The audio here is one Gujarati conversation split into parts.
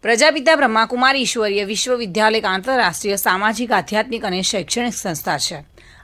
પ્રજાપિતા બ્રહ્માકુમારી ઈશ્વરીય વિશ્વવિદ્યાલય એક આંતરરાષ્ટ્રીય સામાજિક, આધ્યાત્મિક અને શૈક્ષણિક સંસ્થા છે.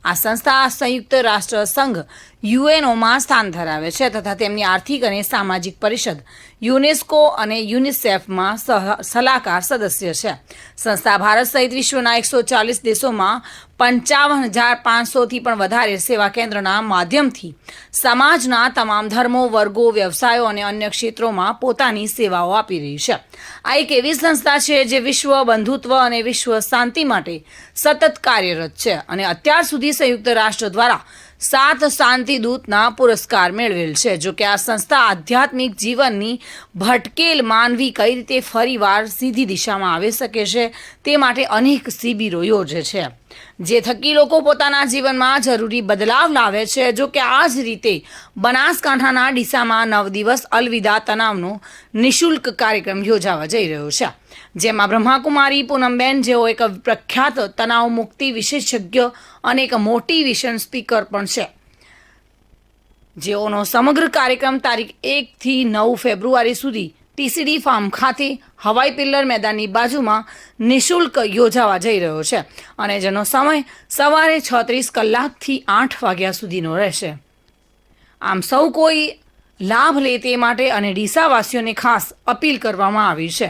આ સંસ્થા સંયુક્ત રાષ્ટ્ર સંઘ યુએનઓમાં સ્થાન ધરાવે છે તથા તેમની આર્થિક અને સામાજિક પરિષદ યુનેસ્કો અને યુનિસેફમાં સલાહકાર સદસ્ય છે. સંસ્થા ભારત સહિત વિશ્વના 140 દેશોમાં 55,500થી પણ વધારે સેવા કેન્દ્રના માધ્યમથી સમાજના તમામ ધર્મો, વર્ગો, વ્યવસાયો અને અન્ય ક્ષેત્રોમાં પોતાની સેવાઓ આપી રહી છે. આ એક એવી સંસ્થા છે જે વિશ્વ બંધુત્વ અને વિશ્વ શાંતિ માટે સતત કાર્યરત છે અને અત્યાર સુધી સંયુક્ત રાષ્ટ્ર દ્વારા 7 શાંતિદૂતના પુરસ્કાર મેળવેલ છે. જોકે આ સંસ્થા આધ્યાત્મિક જીવનની ભટકેલ માનવી કઈ રીતે ફરીવાર સીધી દિશામાં આવી શકે છે તે માટે અનેક શિબિરો યોજે છે, જે થકી લોકો પોતાના જીવનમાં જરૂરી બદલાવ લાવે છે. જોકે આ જ રીતે બનાસકાંઠાના ડીસામાં 9 દિવસ અલવિદા તનાવનો નિઃશુલ્ક કાર્યક્રમ યોજાવા જઈ રહ્યો છે, જેમાં બ્રહ્માકુમારી પૂનમબેન જેઓ એક પ્રખ્યાત તણાવ મુક્તિ વિશેષજ્ઞ અને એક મોટિવેશન સ્પીકર પણ છે, જેઓનો સમગ્ર કાર્યક્રમ તારીખ 1 થી 9 ફેબ્રુઆરી સુધી ટીસીડી ફાર્મ ખાતે હવાઈ પિલ્લર મેદાનની બાજુમાં નિઃશુલ્ક યોજાવા જઈ રહ્યો છે અને જેનો સમય સવારે 36 કલાકથી 8 વાગ્યા સુધીનો રહેશે. આમ સૌ કોઈ લાભ લે તે માટે અને ડીસાવાસીઓને ખાસ અપીલ કરવામાં આવી છે.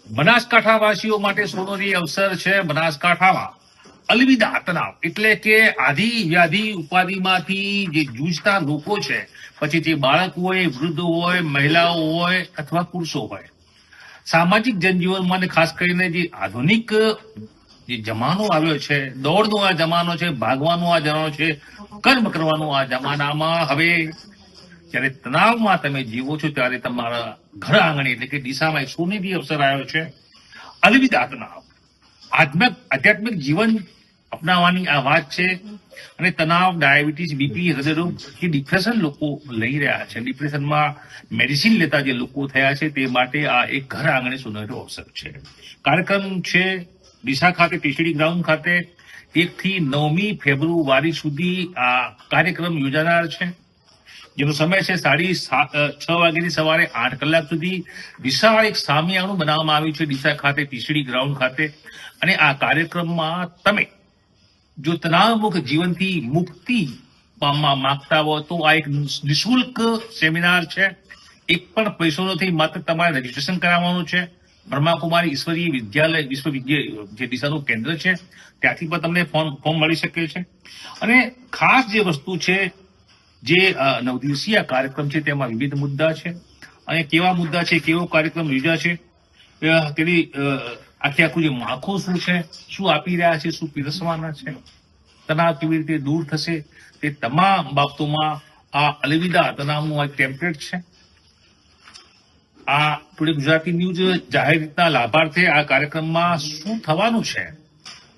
બનાસકાંઠાવાસીઓ માટે સોનેરી અવસર છે. બનાસકાંઠામાં અલવિદા તણાવ એટલે કે આધિ વ્યાધિ ઉપાધિમાંથી જે જૂજતા લોકો છે, પછી તે બાળક હોય, વૃદ્ધ હોય, મહિલાઓ હોય અથવા પુરુષો હોય, સામાજિક જનજીવનમાં ખાસ કરીને જે આધુનિક જે જમાનો આવ્યો છે, દોડનો આ જમાનો છે, ભાગવાનો આ જમાનો છે, કર્મ કરવાનો આ જમાનામાં હવે જ્યારે તણાવમાં તમે જીવો છો ત્યારે તમારા ઘર આંગણે એટલે કે દિશામાં એક સોનેરી અવસર આવ્યો છે. અલવિદા તણાવ આધ્યાત્મિક જીવન અપનાવવાની આ વાત છે. અને તણાવ, ડાયાબિટીસ, બીપી, હૃદયરોગ કે ડિપ્રેશન લોકો લઈ રહ્યા છે. ડિપ્રેશનમાં મેડિસિન લેતા જે લોકો થયા છે તે માટે આ એક ઘર આંગણે સોનેરો અવસર છે. કાર્યક્રમ છે ડીસા ખાતે ટીસીડી ગ્રાઉન્ડ ખાતે 1 થી 9મી ફેબ્રુઆરી સુધી આ કાર્યક્રમ યોજાનાર છે, જેનો સમય છે 6:30 વાગ્યાથી સવારે 8 કલાક સુધી. વિશાળ એક સામિયાણું બનાવવામાં આવ્યું છે ડીસા ખાતે ટીસીડી ગ્રાઉન્ડ ખાતે. અને આ કાર્યક્રમમાં તમે જો તણાવમુક્ત જીવનથી મુક્તિ પામવા માંગતા હો તો આ એક નિઃશુલ્ક સેમિનાર છે. એક પણ પૈસો નથી, માત્ર તમારે રજીસ્ટ્રેશન કરાવવાનું છે. બ્રહ્માકુમારી ઈશ્વરીય વિશ્વવિદ્યાલય જે ડીસાનું કેન્દ્ર છે ત્યાંથી પણ તમને ફોર્મ મળી શકે છે. અને ખાસ જે વસ્તુ છે, જે 9 દિવસીય કાર્યક્રમ છે તેમાં વિવિધ મુદ્દા છે અને કેવા મુદ્દા છે, કેવો કાર્યક્રમ યોજાશે, તેની આખું જે માળખું શું છે, શું આપી રહ્યા છે, શું પીરસવાના છે, તણાવ કેવી રીતે દૂર થશે, તે તમામ બાબતોમાં આ અલવિદા તણાવનું આ ટેમ્પલેટ છે. આ ટુડે ગુજરાતી ન્યૂઝ જાહેર રીતના લાભાર્થે આ કાર્યક્રમમાં શું થવાનું છે,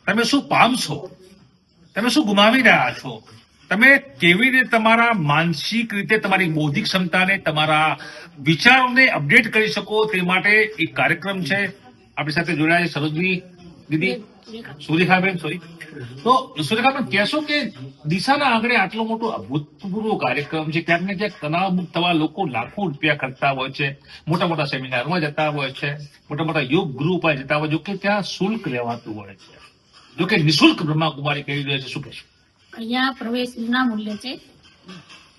તમે શું પામશો, તમે શું ગુમાવી રહ્યા છો, તમે કેવી રીતે તમારા માનસિક રીતે તમારી બૌદ્ધિક ક્ષમતાને, તમારા વિચારોને અપડેટ કરી શકો તે માટે એક કાર્યક્રમ છે. આપણી સાથે જોડાયા છે સરોજની દીદી, સુરેખાબેન, તો સુરેખાબેન કહેશો કે દિશાના આંગણે આટલો મોટો અભૂતપૂર્વ કાર્યક્રમ છે, ક્યાંક ને ક્યાંક તણાવ મુક્ત થવા લોકો લાખો રૂપિયા ખર્ચતા હોય છે, મોટા મોટા સેમિનારમાં જતા હોય છે, મોટા મોટા યોગ ગ્રુપમાં જતા હોય, જોકે ત્યાં શુલ્ક લેવાતું હોય છે, જોકે નિઃશુલ્ક બ્રહ્માકુમારી કહી રહ્યા છે, શું કહેશો? અહીંયા પ્રવેશ વિનામૂલ્ય છે.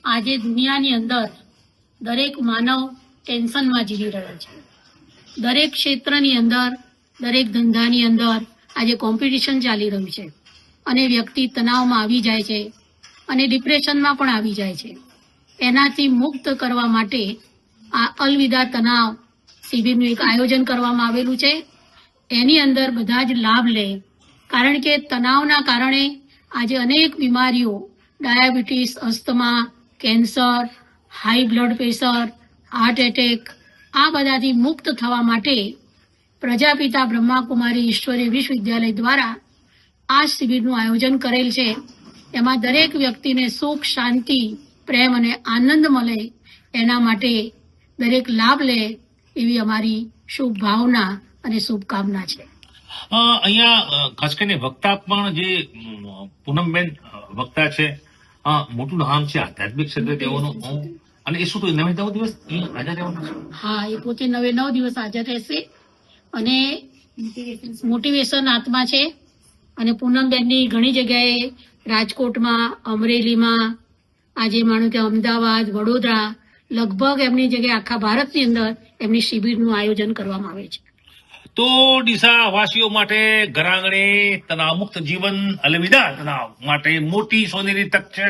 આજે દુનિયાની અંદર દરેક માનવ ટેન્શનમાં જીવી રહ્યો છે. દરેક ક્ષેત્રની અંદર, દરેક ધંધાની અંદર આજે કોમ્પિટિશન ચાલી રહ્યું છે અને વ્યક્તિ તણાવમાં આવી જાય છે અને ડિપ્રેશનમાં પણ આવી જાય છે. એનાથી મુક્ત કરવા માટે આ અલવિદા તણાવ શિબિરનું એક આયોજન કરવામાં આવેલું છે. એની અંદર બધા જ લાભ લે, કારણ કે તણાવના કારણે આજે અનેક બીમારીઓ, diabetes, asthma, cancer, high blood pressure, heart attack, આ બધાથી મુક્ત થવા માટે પ્રજાપિતા બ્રહ્માકુમારી ઈશ્વરીય વિશ્વવિદ્યાલય દ્વારા આ શિબિરનું આયોજન કરેલ છે. એમાં દરેક વ્યક્તિને સુખ, શાંતિ, પ્રેમ અને આનંદ મળે એના માટે દરેક લાભ લે એવી અમારી શુભ ભાવના અને શુભકામના છે. અહીંયા ખાસ કરીને વક્તા પણ જે પૂનમબેન વક્તા છે, મોટું નામ છે આધ્યાત્મિક ક્ષેત્રે તેઓનું. અને એ શું તો 9 દિવસ અહીંયા હાજર રહેવાના છે? હા, એ પોતે 9 દિવસ હાજર રહેશે અને મોટિવેશન આત્મા છે. અને પૂનમબેનની ઘણી જગ્યાએ રાજકોટમાં, અમરેલીમાં, આજે માનો કે અમદાવાદ, વડોદરા, લગભગ એમની જગ્યાએ આખા ભારતની અંદર એમની શિબિરનું આયોજન કરવામાં આવે છે. તો ડીસા વાસીઓ માટે ઘરાંગણે તણાવમુક્ત જીવન, અલવિદા તણાવ માટે મોટી સોનેરી તક છે.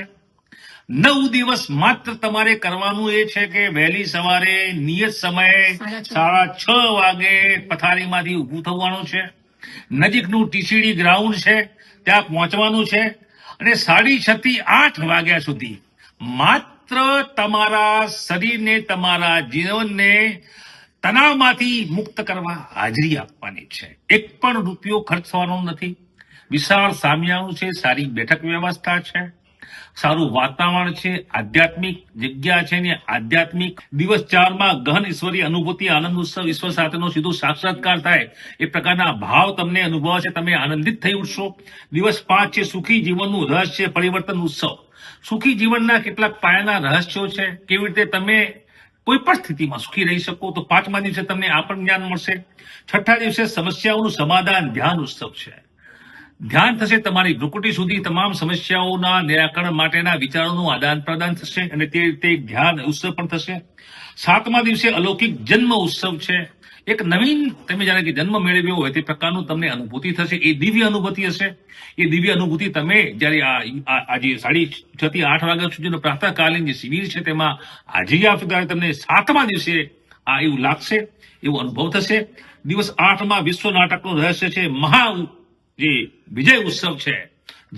9 દિવસ માત્ર તમારે કરવાનું એ છે કે વહેલી સવારે નિયત સમયે 6:30 વાગે પથારીમાંથી ઊભું થવાનું છે. નજીકનું ટીસીડી ગ્રાઉન્ડ છે ત્યાં પહોંચવાનું છે અને 6:30 થી 8 વાગ્યા સુધી માત્ર તમારા શરીરને, તમારા જીવનને તણાવમાંથી મુક્ત કરવા હાજરી આપવાની છે. એક પણ રૂપિયો ખર્ચ થવાનો નથી. વિશાળ સામિયાણું છે, સારી બેઠક વ્યવસ્થા છે, સારું વાતાવરણ છે, આધ્યાત્મિક જગ્યા છે ને આધ્યાત્મિક દિવસ 4માં ગહન ઈશ્વરી અનુભૂતિ, આનંદ ઉત્સવ, ઈશ્વર સાથેનો સીધો સાક્ષાત્કાર થાય એ પ્રકારના ભાવ તમને અનુભવાશે. તમે આનંદિત થઈ ઉઠશો. દિવસ 5 છે સુખી જીવનનું રહસ્ય પરિવર્તન ઉત્સવ. સુખી જીવનના કેટલાક પાયાના રહસ્યો છે, કેવી રીતે તમે કોઈ પણ સ્થિતિમાં સુખી રહી શકો. તો 5મા દિવસે તમને આ પણ જ્ઞાન મળશે. 6ઠા દિવસે સમસ્યાઓનું સમાધાન ધ્યાન ઉત્સવ છે. ધ્યાન થશે, તમારી ભ્રુકુટી સુધી તમામ સમસ્યાઓના નિરાકરણ માટેના વિચારોનું આદાન પ્રદાન થશે અને તે રીતે એક ધ્યાન ઉત્સવ પણ થશે. 7મા દિવસે અલૌકિક જન્મ ઉત્સવ છે. એક નવીન તમે જાણે કે જન્મ મેળવ્યો હોય તે પ્રકારનું તમને અનુભૂતિ થશે. એ દિવ્ય અનુભૂતિ હશે. એ દિવ્ય અનુભૂતિ તમે જ્યારે આજે 6:30 થી 8 વાગ્યા સુધીનો પ્રાતઃકાલીન જે શિબિર છે તેમાં હાજરી આપશો ત્યારે તમને 7મા દિવસે આ એવું લાગશે, એવો અનુભવ થશે. દિવસ 8માં વિશ્વ નાટકનું રહસ્ય છે. જે વિજય ઉત્સવ છે.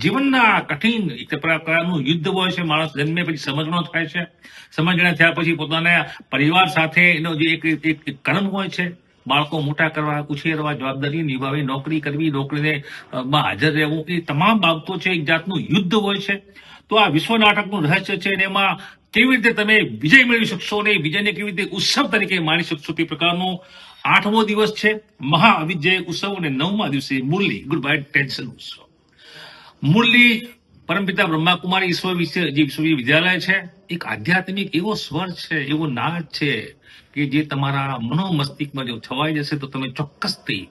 જીવનના કઠિન એક પ્રકારનું યુદ્ધ હોય છે. માણસ જન્મે પછી સમજણો થાય છે. સમજણા થયા પછી પોતાના પરિવાર સાથે એનો જે એક કર્મ હોય છે, બાળકો મોટા કરવા, ઉછેરવા, જવાબદારી નિભાવવી, નોકરી કરવી, નોકરીને માં હાજર રહેવું, એ તમામ બાબતો છે. એક જાતનું યુદ્ધ હોય છે. તો આ વિશ્વ નાટકનું રહસ્ય છે અને એમાં કેવી રીતે તમે વિજય મેળવી શકશો અને વિજયને કેવી રીતે ઉત્સવ તરીકે માણી શકશો તે પ્રકારનો 8મો દિવસ છે મહાવિજય ઉત્સવ અને 9મા દિવસે મુરલી ગુડ બાય ટેન્શન ઉત્સવ. મુરલી પરમપિતા બ્રહ્માકુમારી વિશ્વવિદ્યાલય છે. એક આધ્યાત્મિક એવો સ્વર છે, એવો નાદ છે કે જે તમારા મનોમસ્તિષ્કમાં જો છવાઈ જશે તો તમે ચોક્કસથી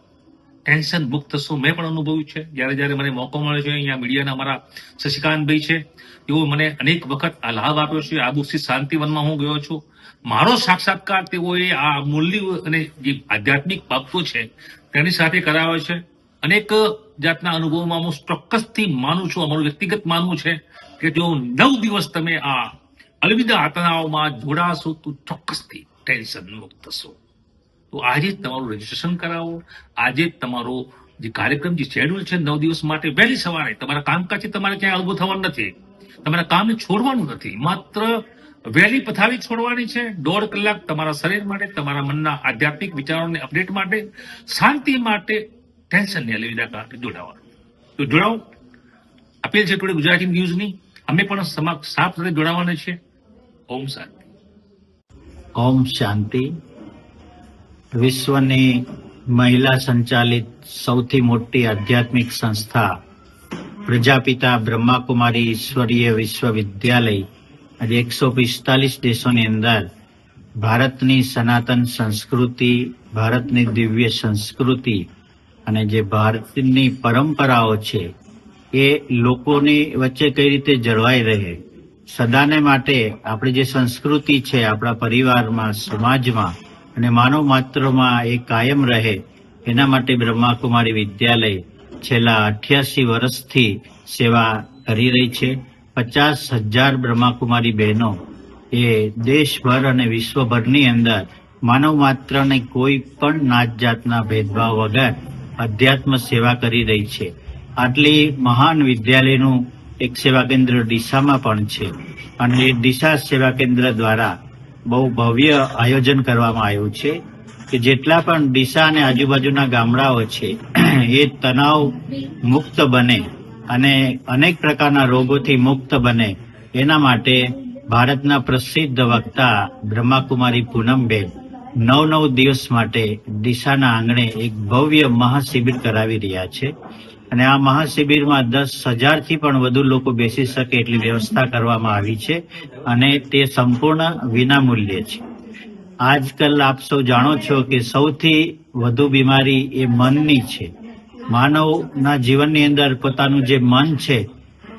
ટેન્શન મુક્ત થશો. મેં પણ અનુભવ્યું છે. જ્યારે મને મોકો મળે છે, અહીંયા મીડિયાના અમારા શશિકાંતભાઈ છે, તેઓ મને અનેક વખત આ લાભ આપ્યો છે. આબુ સ્થિત શાંતિવનમાં હું ગયો છું. મારો સાક્ષાત્કાર તેઓએ આ મૂલ્ય અને જે આધ્યાત્મિક બાબતો છે તેની સાથે કરાવે છે. અનેક જાતના અનુભવમાં હું ચોક્કસથી માનું છું, અમારું વ્યક્તિગત માનવું છે કે જો 9 દિવસ તમે આ અલવિદા આતનાઓમાં જોડાશો તો ચોક્કસથી ટેન્શન મુક્ત થશો. તો આજે જ તમારું રજીસ્ટ્રેશન કરાવો. આજે જ તમારો જે કાર્યક્રમ, જે શેડ્યુલ છે 9 દિવસ માટે વહેલી સવારે તમારા કામકાજથી તમારે ક્યાંય અલગું થવાનું નથી. તમારા કામને છોડવાનું નથી. માત્ર વહેલી પથારી છોડવાની છે. 1.5 કલાક તમારા શરીર માટે, તમારા મનના આધ્યાત્મિક વિચારોને અપડેટ માટે, શાંતિ માટે, ટેન્શનને અલવિદા માટે જોડાવાનું. તો જોડાઓ. અપીલ છે ટુડે ગુજરાતી ન્યૂઝની. અમે પણ સાફ સાથે જોડાવાના છીએ. ઓમ શાંતિ. ઓમ શાંતિ. વિશ્વની મહિલા સંચાલિત સૌથી મોટી આધ્યાત્મિક સંસ્થા પ્રજાપિતા બ્રહ્માકુમારી ઈશ્વરીય વિશ્વવિદ્યાલય આજે 145 દેશોની અંદર ભારતની સનાતન સંસ્કૃતિ, ભારતની દિવ્ય સંસ્કૃતિ અને જે ભારતની પરંપરાઓ છે એ લોકોની વચ્ચે કઈ રીતે જળવાઈ રહે, સદાને માટે આપણી જે સંસ્કૃતિ છે આપણા પરિવારમાં, સમાજમાં અને માનવ માત્રમાં એ કાયમ રહે, એના માટે બ્રહ્માકુમારી વિદ્યાલય છેલ્લા 88 વર્ષથી સેવા કરી રહી છે. 50,000 બ્રહ્માકુમારી બહેનો એ દેશભર અને વિશ્વભરની અંદર માનવ માત્રને કોઈ પણ નાત જાતના ભેદભાવ વગર અધ્યાત્મ સેવા કરી રહી છે. આટલી મહાન વિદ્યાલયનું એક સેવા કેન્દ્ર ડીસામાં પણ છે અને એ ડીસા સેવા કેન્દ્ર દ્વારા બહુ ભવ્ય આયોજન કરવામાં આવ્યું છે કે જેટલા પણ ડીસા અને આજુબાજુના ગામડાઓ છે એ તણાવ મુક્ત બને અને અનેક પ્રકારના રોગોથી મુક્ત બને, એના માટે ભારતના પ્રસિદ્ધ વક્તા બ્રહ્માકુમારી પૂનમબેન 9 દિવસ માટે ડીસાના આંગણે એક ભવ્ય મહાશિબિર કરાવી રહ્યા છે. અને આ મહાશિબિરમાં 10,000થી પણ વધુ લોકો બેસી શકે એટલી વ્યવસ્થા કરવામાં આવી છે અને તે સંપૂર્ણ વિનામૂલ્યે છે. આજકાલ આપ સૌ જાણો છો કે સૌથી વધુ બીમારી એ મનની છે. માનવના જીવનની અંદર પોતાનું જે મન છે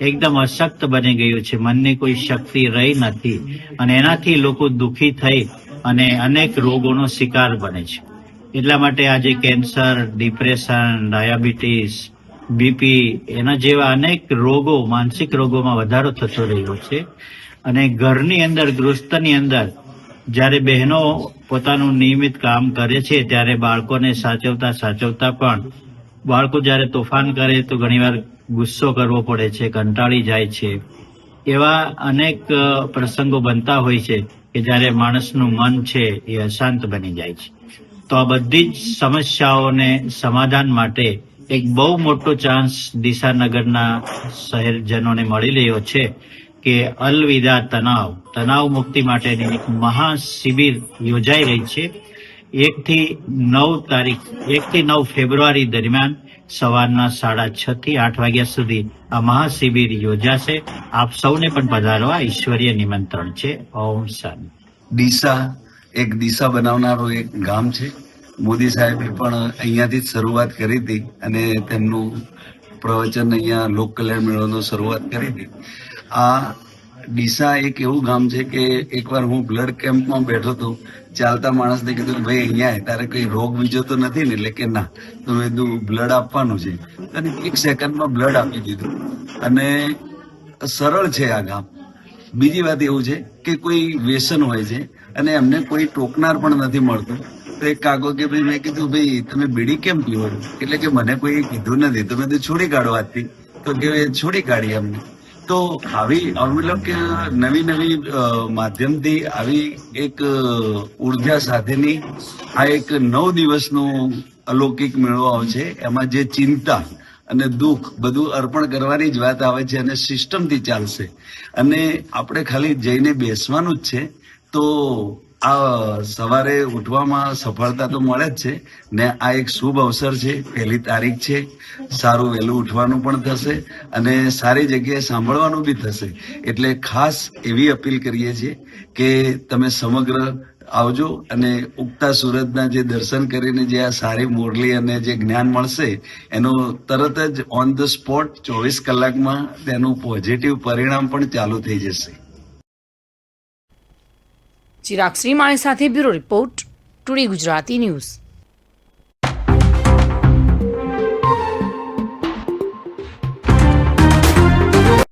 એકદમ અશક્ત બની ગયું છે. મનની કોઈ શક્તિ રહી નથી અને એનાથી લોકો દુઃખી થઈ અને અનેક રોગોનો શિકાર બને છે. એટલા માટે આજે કેન્સર, ડિપ્રેશન, ડાયાબિટીસ, બીપી એના જેવા અનેક રોગો, માનસિક રોગોમાં વધારો થતો રહ્યો છે. અને ઘરની અંદર, ગૃહસ્થની અંદર જ્યારે બહેનો પોતાનું નિયમિત કામ કરે છે ત્યારે બાળકોને સાચવતા પણ બાળકો જ્યારે તોફાન કરે તો ઘણીવાર ગુસ્સો કરવો પડે છે, કંટાળી જાય છે. એવા અનેક પ્રસંગો બનતા હોય છે કે જ્યારે માણસનું મન છે એ અશાંત બની જાય છે. તો આ બધી જ સમસ્યાઓને સમાધાન માટે એક બહુ મોટો ચાન્સ દિશાનગરના શહેરજનોને મળી રહ્યો છે કે અલવિદા તણાવ મુક્તિ માટેની એક મહાશિબિર યોજાઈ રહી છે. 1 થી 9 ફેબ્રુઆરી દરમિયાન સવારના 6:30 થી 8 વાગ્યા સુધી આ મહાશિબિર યોજાશે. આપ સૌને પણ પધારવા ઈશ્વરીય નિમંત્રણ છે. ઓમ શાંતિ. ડીસા એક દિશા બનાવનારું એક ગામ છે. મોદી સાહેબે પણ અહીંયાથી જ શરૂઆત કરી હતી અને તેમનું પ્રવચન અહીંયા લોક કલ્યાણ મેળાનો શરૂઆત કરી હતી. આ ડીસા એક એવું ગામ છે કે એકવાર હું બ્લડ કેમ્પમાં બેઠો હતો. ચાલતા માણસને કીધું ભાઈ અહીંયા તારે કઈ રોગ બીજો તો નથી ને? એટલે કે ના. તો મેં કીધું બ્લડ આપવાનું છે અને 1 સેકન્ડમાં બ્લડ આપી દીધું. અને સરળ છે આ ગામ. બીજી વાત એવું છે કે કોઈ વ્યસન હોય છે અને એમને કોઈ ટોકનાર પણ નથી મળતું. તો એક કાકો કે ભાઈ, મેં કીધું ભાઈ તમે બીડી કેમ પીવો છો? એટલે કે મને કોઈ કીધું નથી તો મેં તો છોડી કાઢો આજથી. તો કે છોડી કાઢી અમને. તો આવી મતલબ કે નવી માધ્યમથી આવી એક ઉર્જા સાથેની આ એક 9 દિવસનો અલૌકિક મેળો આવશે. એમાં જે ચિંતા અને દુઃખ બધું અર્પણ કરવાની જ વાત આવે છે અને સિસ્ટમથી ચાલશે. અને આપણે ખાલી જઈને બેસવાનું જ છે. તો આ સવારે ઉઠવામાં સફળતા તો મળે જ છે ને. આ એક શુભ અવસર છે. 1 તારીખ છે. સારું વહેલું ઉઠવાનું પણ થશે અને સારી જગ્યાએ સાંભળવાનું બી થશે. એટલે ખાસ એવી અપીલ કરીએ છીએ કે તમે સમગ્ર આવજો અને ઉગતા સૂરજના જે દર્શન કરીને જે આ સારી મુરલી અને જે જ્ઞાન મળશે એનું તરત જ ઓન ધ સ્પોટ 24 કલાકમાં તેનું પોઝિટિવ પરિણામ પણ ચાલુ થઈ જશે. ચિરાગ શ્રીમાળી સાથે bureau report, today Gujarati news.